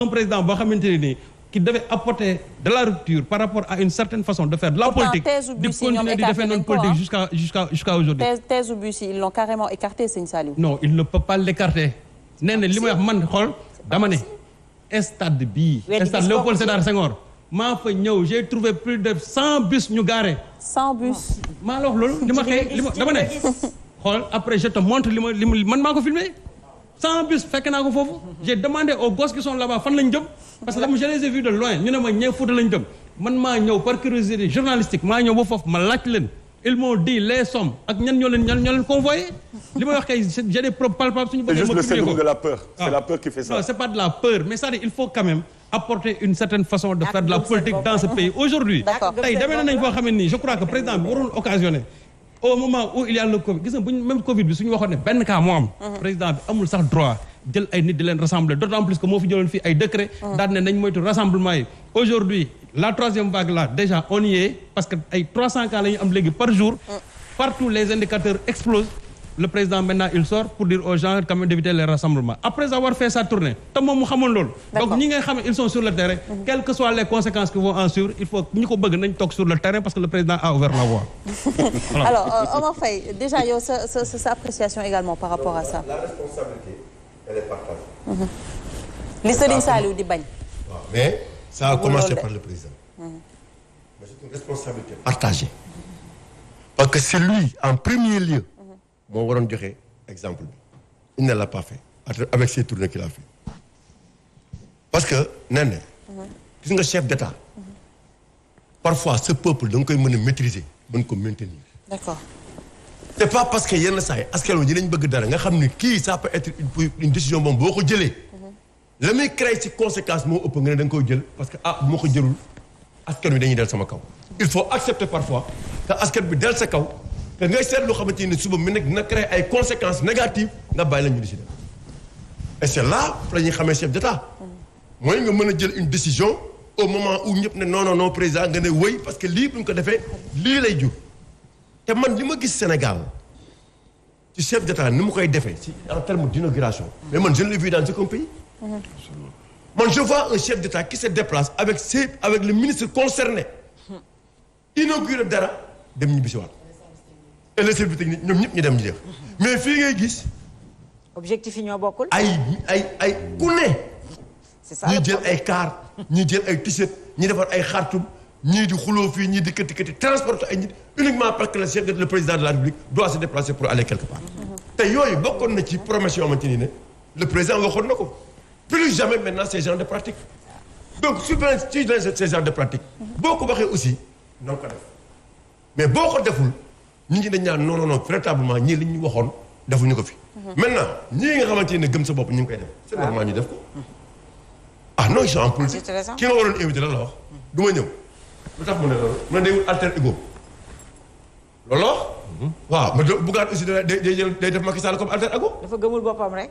un président boo xamante ne nii qui devait apporter de la rupture par rapport à une certaine façon de faire de la politique di continuer di defee noonu politique jusqu'à aujourd'hui. thèse bu si ils l'ont carrément écarté Sëñ Saliou. non il ne peut pas l'écarter. nee na li may wax man xool dama ne stade bii. stade Léopold Sédar Senghor. maa fa ñëw j'ai trouvé plus de 100 bus ñu garé. 100 bus. maa la wax loolu li ma xëy dama ne. xool après je te montre li ma man maa ko filmé. 100 bus fekk naa ko foofu. j'ai demandé aux gosses qui sont là-bas fan lañ jëm. parce que je les ai vus de loin ñu ne ma ñëw Fouta lañ jëm. man maa ñëw par curiosité journalistique maa ñëw ba foofu ma laaj leen. ils m'ont dit les sommes ak ñan ñoo leen convoyé. li may wax kay j'ai des preuves palpables suñu bëggee. c'est juste le syndrome de la peur. c'est la peur qui fait ça. non c'est pas de la peur mais c'est-à-dire il faut quand même apporter une certaine façon de faire de la politique dans ce pays aujourd'hui. tey demee nañ foo xam ne nii je crois que président bi warul occasionné. au moment où il y a le Covid gis nga buñ même Covid bi suñu waxoon ne benn cas moo am. président bi amul sax droit jël ay nit di leen rassembler d'autant plus que moo fi jëloon fii ay décret. daal ne nañ moytu rassemblement yi. aujourd'hui la troisième vague là déjà on y est parce que ay 300 cas la ñu am léegi par jour. partout les indicateurs explosent. le président maintenant il sort pour dire aux gens quand même d'éviter les rassemblements après avoir fait sa tournée te moom mu xamoon loolu. donc ñi nga xam ne ils sont sur le terrain. quelles que soient les conséquences qui vont en suivre il faut ñi ko bëgg nañ toog sur le terrain parce que le président a ouvert la voie. Voilà. Alors Omar Faye déjà yow sa appréciation également par rapport à ça. La responsabilité elle est partagée. li Serigne Saliou di bañ. mais ça a commencé par le président. mais c'est une responsabilité partagée. parce que c'est lui en premier lieu. moo waroon joxe exemple bi il ne l'a pas fait avec ces tournées qu'il a fait parce que nee na gis nga chef d'État parfois ce peuple da nga koy mën a maîtriser mën ko maintenir. D'accord. c'est pas parce que yenn saa yi askan wi dinañ bëgg dara nga xam ni kii ça peut être une décision boobu boo ko jëlee. la muy créer ci conséquence moo ëpp nga ne da nga koy jël parce que bu ma ko jëlul askan wi dañuy del sama kaw. il faut accepter parfois que askan bi del sa kaw. te ngay seet loo xamante ni suba mi nag dina créer ay conséquences négatives nga bàyyi la ñu décider et c'est là la ñuy xamee chef d'État mooy nga mën a jël une décision au moment où ñëpp ne non président nga ne wëy parce que lii bu ñu ko defee lii lay jur te man li ma gis Sénégal ci chef d'État ni mu koy defee ci en termes d'inauguration mais man je ne l'ai vu dans aucun pays man je vois un chef d'État qui se déplace avec le ministre concerné inaugurer dara dem ñibbisiwaat et les services techniques ñoom ñëpp ñu dem ñu def mais fii ngay gis. objectif yi ñoo bokkul. ay ku ne. c'est ça ñi jël ay car ñi jël ay t-shirt ñi defar ay xartum ñii di xuloo fii ñii di këti transporter ay nit uniquement parce que le président de la République doit se déplacer pour aller quelque part. te yooyu bokkoon na ci promesse yoo xamante ni ne le président waxoon na ko plus jamais maintenant ces genres de pratiques donc su ces genres de pratiques boo ko waxee aussi na nga ko def mais boo ko deful. ñi ngi dañ ñaan non véritablement ñii li ñu waxoon defuñu ko fi. maintenant ñii nga xamante ne gëm sa bopp ñu ngi koy def. c'est normal ñu def ko. ah non ils sont en politique. ki nga waroon invité la wax. du ma ñëw. lu tax mu ne loolu mu ne day wut alter ego. loolu la wax. waaw mais Bougane aussi day def Macky Sall comme alter ego. dafa gëmul boppam rek.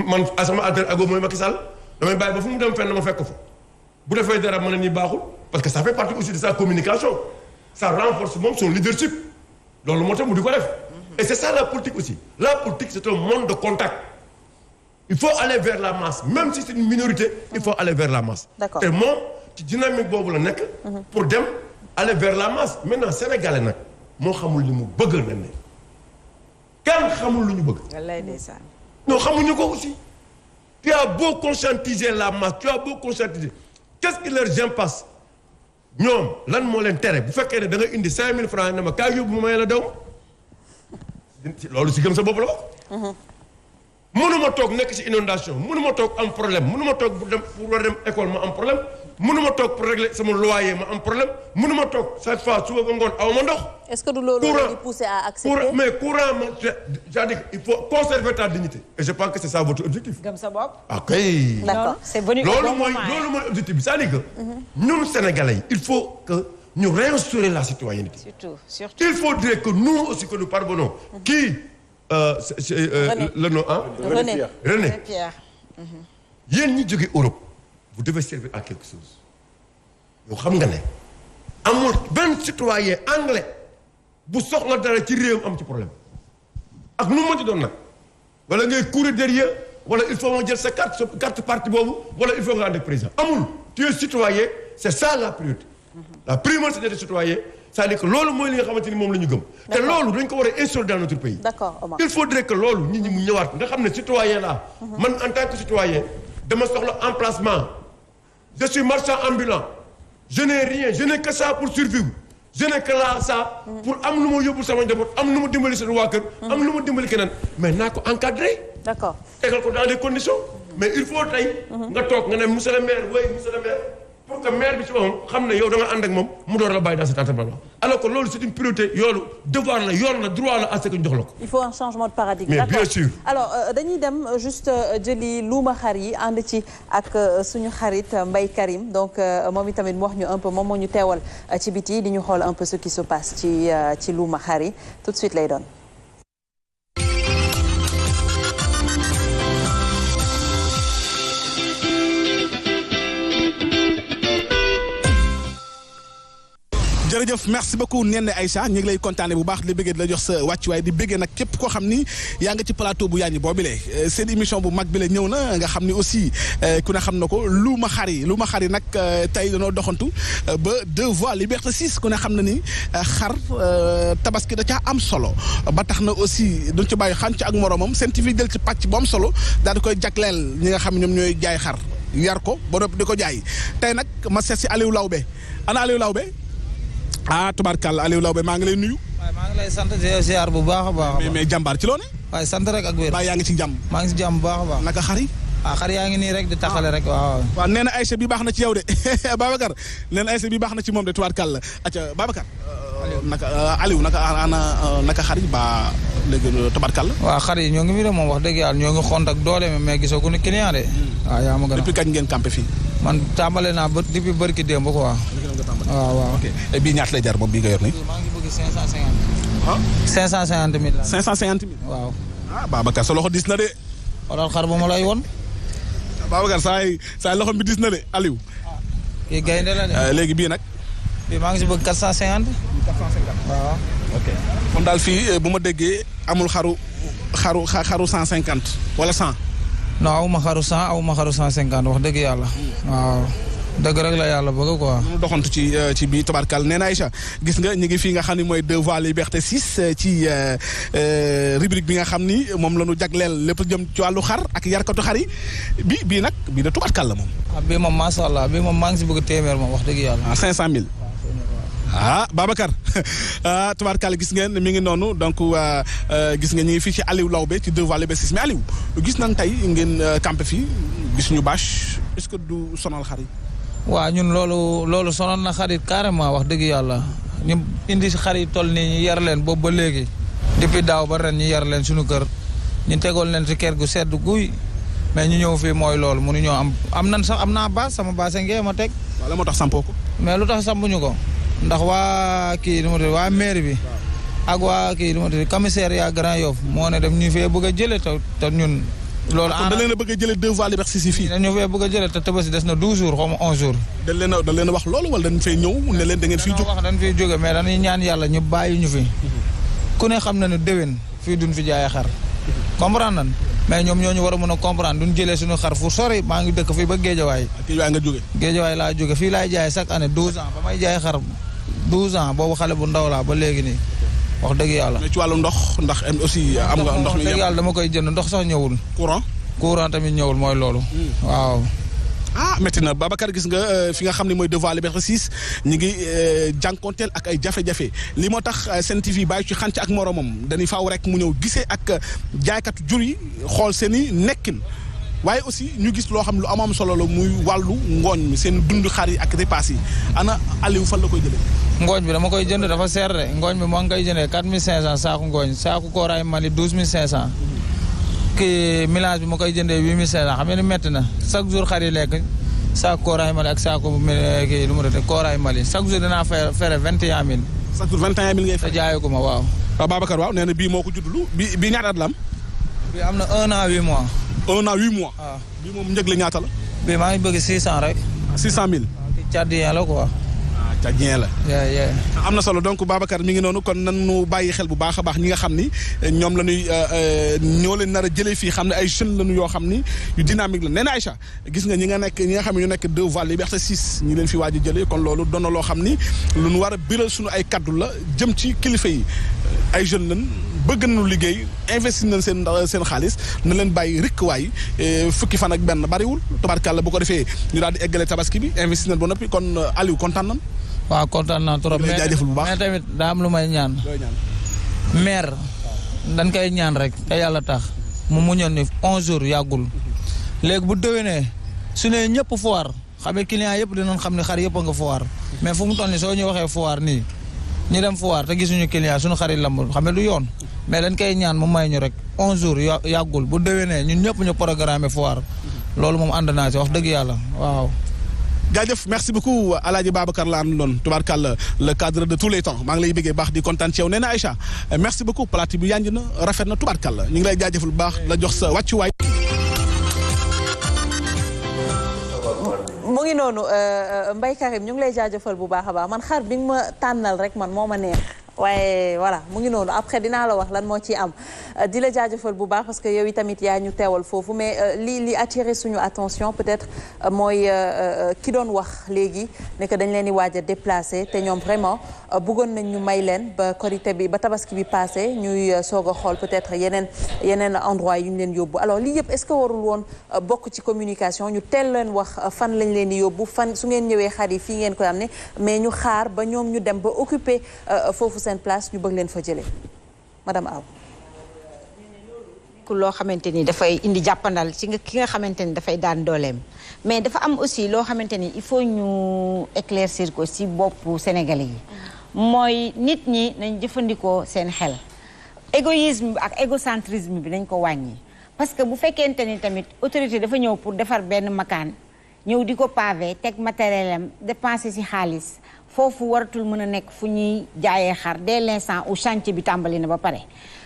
man sama alter ego mooy Macky Sall damay bàyyi ba fu mu dem fenn ma fekk ko fa. bu defee dara mën na nii baaxul parce que ça fait partie aussi de sa communication. ça renforce moom son leadership. loolu moo tax mu di ko def et c'est ça la politique aussi la politique c'est un monde de contact il faut aller vers la masse même si c'est une minorité il faut aller vers la masse D'accord. te moom ci dynamique boobu la nekk pour dem aller vers la masse maintenant sénégalais nag moo xamul li mu bëgg na ne kenn xamul lu ñu bëgg wallaay ndeysaan. non xamuñu ko aussi tu as beau conscientiser la masse tu as beau conscientiser qu'est-ce qui leur impasse ñoom lan moo leen tere bu fekkee ne da nga indi 5000 francs ne ma kaay yóbbu ma may la daw loolu si gëm sa bopp la ko. mënuma toog nekk si inondation mënuma toog am problème mënuma toog pour war dem école ma am problème mënuma toog pour régler sama loyer ma am problème mënuma toog chaque fois suba ba ngoon aw ma ndox. est-ce que du loolu la di pousser à accepter. mais courant ma c'est-à-dire il faut conserver ta dignité. et je pense que c'est ça votre objectif. gëm sa bopp. ok. D'accord. c'est venu au bon moment. loolu mooy objectif bi c'est-à-dire que. ñun Sénégalais yi il faut que ñu réinstaurer la citoyenneté. surtout. il faudrait que nous aussi que nous parvenons. le nom ah. René Pierre. yéen ñi jóge Europe vous devez servir à quelque chose yow xam nga ne amul benn citoyen anglais bu soxla dara ci réew am ci problème ak nu mu mënti doon nag wala ngay courir derrière wala il faut ma jël sa carte parti boobu wala il faut nga ànd ak président amul tu es citoyen c'est ça la priorité la primauté d'être citoyen c'est-à-dire que loolu mooy li nga xamante ni moom la ñu gëm te loolu dañ ko war a instaurer dans notre pays d'accord Omar. il faudrait que loolu nit ñi mu ñëwaat nga xam ne citoyen la man en tant que citoyen dama soxla emplacement je suis marchand ambulant je n'ai rien je n'ai que ça pour survivre je n'ai que là ça pour am lu ma yóbbul sama njaboot am lu ma dimbali seen waa kër am lu ma dimbali keneen mais naa ko encadré d'accord tegal ko dans des conditions mais il faut tey nga toog nga ne monsieur le maire oui monsieur le maire pour que maire bi ci boppam xam ne yow da nga ànd ak moom mu door la bàyyi dans cet environnement alors que loolu c'est une priorité yoolu devoir la yoon la droit la à ce que ñu jox la ko. il faut un changement de paradigme. mais d'accord. bien sûr. alors dañuy dem juste jëli luuma xar yi ànd ci ak suñu xarit Mbaye Karim donc moom itamit mu wax ñu un peu moom moo ñu teewal ci biti di ñu xool un peu ce qui se passe ci luuma xar yi tout de suite lay doon. jërëjëf merci beaucoup Néné Aïcha ñu ngi lay kontaane bu baax di bëggee di la jox sa wàccuwaay di bëggee nag képp koo xam ni yaa nga ci plateau bu yaaññi boobile seen émission bu mag bi la ñëw na nga xam ni aussi ku ne xam na ko luuma xar yi nag tey dañoo doxantu ba 2 voies Liberté 6 ku ne xam na ni xar tabaski da caa am solo ba tax na aussi duñ ci bàyyi xànc ak moromam seen TV jël ci pàcc bu am solo daal di koy jagleel ñi nga xam ñoom ñooy jaay xar yar ko ba noppi di ko jaay tey nag ma seet si Aliou Lawbe ana Aliou Lawbe tubaarkàlla Aliou Lawbe maa ngi lay nuyu. waaye maa ngi lay sant ziar bu baax a baax. mais jàmbaar ci loone waaye sant rek ak wér. baa yaa ngi ci jàmm. maa ngi si jàmm bu baax a baax. naka xar yi. xar yaa ngi nii rek di taxale rek waaw. waaw nee na Aïcha bi baax na ci yow de Babacar nee na Aïcha bi baax na ci moom de tubaarkàlla acca Babacar. Aliou naka xar yi ba léegi tubaarkàlla. waaw xar yi ñoo ngi fi de moom wax dëgg yàlla ñoo ngi xont ak doole mais gisaguñu client de. waaw yaa ma gën a. depuis kañ ngeen campé fii. man tàmbale naa ba depuis barki démb quoi. waaw. ok bii ñaata lay jar moom bii nga yor nii. maa ngi bëgg 550. 550 000 la. 550 000. waaw. Babacar sa loxo dis na de. xoolal xar ba ma lay woon. Babacar saa loxo bi dis na de Aliou. kii gaynde la de. léegi bii nag. bii maa ngi si bëgg 450. 450. waaw. ok kon daal fii bu ma déggee amul xaru 150 wala 100. non aw ma xaru 100 aw ma xaru 150 wax dëgg yàlla. waaw dëgg rek la yàlla bëgg quoi. mu doxantu ci bii tabarkal nee na Aïcha gis nga ñu ngi fii nga xam ni mooy 2 voies Liberté 6 ci rubrique bi nga xam ni moom la ñu jagleel lépp jëm ci wàllu xar ak yarkatu xar yi bii nag bii da tabarkal la moom. bii moom macha allah bii moom maa ngi si bëgg téeméer moom wax dëgg yàlla. 500 000. Babacar tubaarkàlla gis ngeen mi ngi noonu donc gis nga ñu ngi fii ci Aliou Lawbe ci 2 voies Liberté 6 mais Aliou gis nañ tey ngeen campé fii gis ñu bâche est-ce que du sonal xar yi. waaw ñun loolu sonal na xarit carrément wax dëgg yàlla ñu indi si xar yi toll nii ñu yar leen boobu ba léegi depuis daaw ba ren ñu yar leen suñu kër ñu tegoon leen si kër gu sedd guy mais ñu ñëw fii mooy loolu mënuñoo am nan sax am naa base sama base ngee ma teg. wala moo tax sampoo ko. mais lu tax sampuñu ko. ndax waa kii nu ma tudd waa maire bi ak waa kii nu ma tudd commissaire yaa Grand Yoff moo ne def ñu fee bëgg a jëlee te ñun. loolu da leen a bëgg a jëlee 2 voies Liberté 6 fii. dañu fee bëgg a jëlee te Tabaski des na 12 jours xaw ma 11 jours. dañ leen a wax loolu wala dañ fay ñëw ne leen da ngeen fiy jóg. wax dañ fiy jóge mais dañuy ñaan yàlla ñu bàyyi ñu fi. ku ne xam na ne déwén fii duñ fi jaayee xar. comprendre nan mais ñoom ñoo ñu war a mën a comprendre duñ jëlee suñu xar fu sori maa ngi dëkk fii ba Géejawaay. Géejawaay nga jóge. Géejawaay laa jóge fii laay jaay chaque année 12 ans ba may jaay xar 12 ans boobu xale bu ndaw laa ba léegi nii wax dëgg yàlla. mais ci wàllu ndox ndax aussi am nga ndox mi. wax dëgg yàlla dama koy jënd ndox sax ñëwul. courant tamit ñëwul mooy loolu. waaw. métti na Babacar gis nga fi nga xam ne mooy 2 voies Liberté 6 ñu ngi jànkonteel ak ay jafe-jafe li moo tax Sen TV bàyyi ci xànc ak moromam dañuy faaw rek mu ñëw gisee ak jaaykatu jur yi xool seen i nekkin. waaye aussi ñu gis loo xam lu am solo la muy wàllu ngooñ mi seen dund xar yi ak repas yi ana Aliou fan la koy jëlee. ngooñ bi dama koy jënd dafa seer de ngooñ bi moo ngi koy jëndee 4500 saaku ngooñ saaku kooraay Mali 12500. kii mélange bi ma koy jëndee 8500 xam nga ni métti na chaque jour xar yi lekk saaku kooraay Mali ak saaku kii lu mu doon kooraay Mali chaque jour dinaa fere 21000. chaque jour 21000 ngay fere. te jaayu ko ma waaw. waaw Babacar waaw nee na bii moo ko juddlu bii ñaata at la am. bii am na 1 an 8 mois. 1 an 8 mois. waaw bii moom njëg la ñaata la. bii maa ngi bëgg 600 rek. 600000. waaw kii Tchadien la quoi. tchadien la. yeah. am na solo donc Babacar mi ngi noonu kon nañu bàyyi xel bu baax a baax ñi nga xam ni ñoom la ñuy ñoo leen nar a jëlee fii xam ne ay jeunes lañu yoo xam ni yu dynamique la nee na Aïcha gis nga ñi nga xam ne ñu nekk 2 voies Liberté 6 ñi leen fi waaj a jëlee kon loolu doon na loo xam ni lu ñu war a biral suñu ay kaddu la jëm ci kilifa yi ay jeunes lañ bëgg nañu liggéey investir nañ seen xaalis na leen bàyyi rikk waay fukki fan ak benn bariwul tubaarkàlla bu ko defee ñu daal di eggale tabaski bi investir nañ ba noppi kon Aliou kontaan nañ. waaw kontaan naa trop mais tamit daa am lu may ñaan. maire dañ koy ñaan rek te yàlla tax mu muñoon ni 11 jours yàggul léegi bu déwénee su ne ñëpp foire xam nga client yëpp dinañ xam ne xar yëpp a nga foire mais fu mu toll nii soo ñu waxee foire nii ñu dem foire te gisuñu client suñu xarit lamb xam ne du yoon mais dañ koy ñaan mu may ñu rek 11 jours yàggul bu déwénee ñun ñëpp ñu programmé foire loolu moom ànd naa ci wax dëgg yàlla waaw. jaajëf merci beaucoup Alaaji Babacar la àndoon tubaarkàlla le cadre de tous les temps maa ngi lay bëggee baax di kontaan ci yow nee na Aïcha merci beaucoup plate bi yanj na rafet na tubaarkàlla ñu ngi lay jaajëfal bu baax la jox sa wàccuwaay. mu ngi noonu Mbaye Karim ñu ngi lay jaajëfal bu baax a baax man xar bi nga ma tànnal rek man moo ma neex waaye voilà mu ngi noonu après dinaa la wax lan moo ci am di la jaajëfal bu baax parce que yow tamit yaa ñu teewal foofu mais li attiré suñu attention peut-être mooy ki doon wax léegi ne que dañ leen di waaj a déplacé te ñoom vraiment bëggoon nañ ñu may leen ba korité bi ba tabaski bi passé ñuy soog a xool peut-être yeneen endroit yu ñu leen yóbbu alors lii yëpp est-ce que warul woon bokk ci communication ñu teel leen wax fan lañ leen di yóbbu fan su ngeen ñëwee xar yi fii ngeen koy am ne mais ñu xaar ba ñoom ñu dem ba occuper foofu seen place ñu bëgg leen fa jëlee madame Aw. loo xamante ni dafay indi jàppandal ci ki nga xamante ni dafay daan dooleem mais dafa am aussi loo xamante ni il faut ñu éclaircir ko ci boppu Sénégalais yi mooy nit ñi nañ jëfandikoo seen xel égoïsme ak égocentrisme bi nañ ko wàññi parce que bu fekkente ni tamit autorité dafa ñëw pour defar benn makaan ñëw di ko pavé teg matériel am dépenser ci xaalis foofu waratul mën a nekk fu ñuy jaayee xar dès l'instant où chantier bi tàmbali na ba pare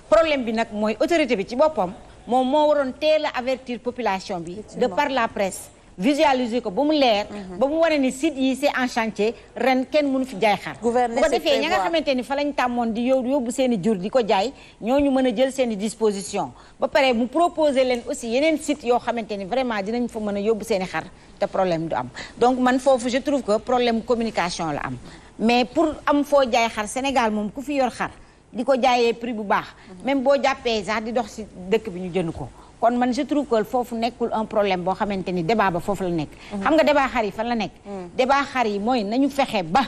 problème bi nag mooy autorité bi ci boppam moom moo waroon teel a avertir population bi de par la presse visualiser ko ba mu leer ba mu wane ni site yi c'est en chantier ren kenn mënu fi jaay xar bu ko defee ña nga xamante ni fa lañ tàmmoon di yóbbu seen i jur di ko jaay ñooñu mën a jël seen i disposition ba pare mu proposer leen aussi yeneen site yoo xamante ni vraiment dinañ fa mën a yóbbu seen i xar te problème du am donc man foofu je trouve que problème communication la am mais pour am foo jaay xar Sénégal moom ku fi yor xar di ko jaayee prix bu baax même boo jàppee sax di dox ci dëkk bi ñu jënd ko kon man je trouve que foofu nekkul un problème boo xamante ni débat ba foofu la nekk xam nga débat xar yi fan la nekk débat xar yi mooy nañu fexe ba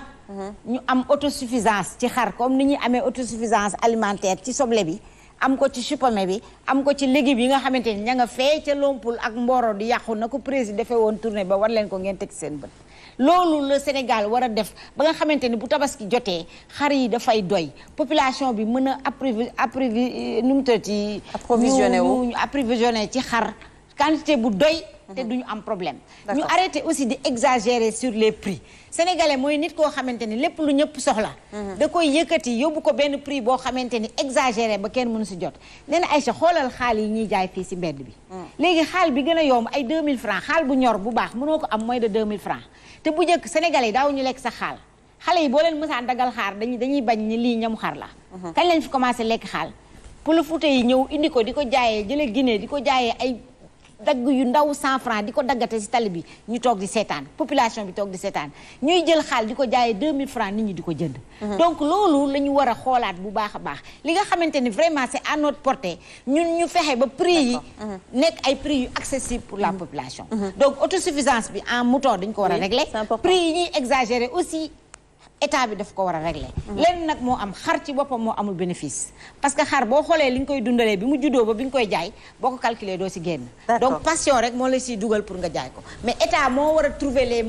ñu am autosuffisance ci xar comme ni ñuy amee autosuffisance alimentaire ci soble bi am ko ci chupame bi am ko ci légumes yi nga xamante ni ña nga fee ca Lompul ak Mboro di yàqu na ko président defee woon tournée ba war leen ko ngeen teg seen bët loolu le Sénégal war a def ba nga xamante ni bu tabaski jotee xar yi dafay doy population bi mën a nu mu tëddee approvisionné ci xar quantité bu doy te duñu am problème ñu arrêté aussi di exagérer sur les prix sénégalais mooy nit koo xamante ni lépp lu ñëpp soxla da koy yëkkati yóbbu ko benn prix boo xamante ni exagéré ba kenn mënu si jot nee na Aïcha xoolal xaal yi ñuy jaay fii si mbedd bi léegi xaal bi gën a yomb ay 2000 francs xaal bu ñor bu baax mënoo ko am moins de 2000 francs te bu njëkk sénégalais daaw ñu lekk sa xaal xale yi boo leen mësaan dagal xaar dañuy bañ ni lii ñamu xar la kañ lañ fi commencé lekk xaal pour le Fouta yi ñëw indi ko di ko jaayee jële Guinée di ko jaayee ay dagg yu ndaw 100 francs di ko daggate ci tali bi ñu toog di seetaan population bi toog di seetaan ñuy jël xaal di ko jaayee 2000 francs nit ñi di ko jënd donc loolu la ñu war a xoolaat bu baax a baax li nga xamante ni vraiment c'est à notre portée ñun ñu fexe ba prix yi nekk ay prix yu accessible pour la population donc autosuffisance bi en mouton dañ ko war a régler prix yi ñuy exagérer aussi état bi daf ko war a régler lenn nag moo am xar ci boppam moo amul bénéfice parce que xar boo xoolee li nga koy dundalee bi mu juddoo ba bi nga koy jaay boo ko calculer doo ci génn donc passion rek moo la ciy dugal pour nga jaay ko mais état moo war a trouver les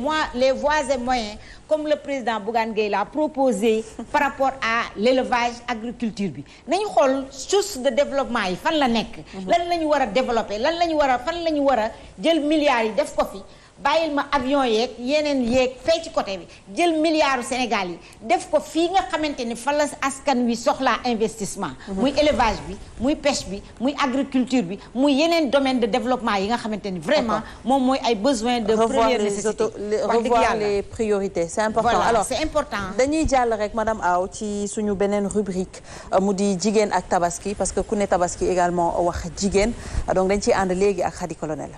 voies et moyens comme le président Bougane Gueye l'a proposé par rapport à l'élevage agriculture bi nañu xool source de développement yi fan la nekk lan la ñu war a développer lan la ñu war a fan la ñu war a jël milliards yi def ko fi bàyyil ma avion yeeg yeneen yeeg fee ci côté bi jël milliardu Sénégal yi def ko fii nga xamante ni fa la askan wi soxlaa investissement muy élevage bi muy pêche bi muy agriculture bi muy yeneen domaine de développement yi nga xamante ni vraiment moom mooy ay besoins de première nécessité revoir les priorités c'est important. Voilà, alors c'est important. dañuy jàll rek madame Aw ci suñu beneen rubrique mu di jigéen ak tabaski parce que ku ne tabaski également wax jigéen donc dañ ciy ànd léegi ak Khady Colonel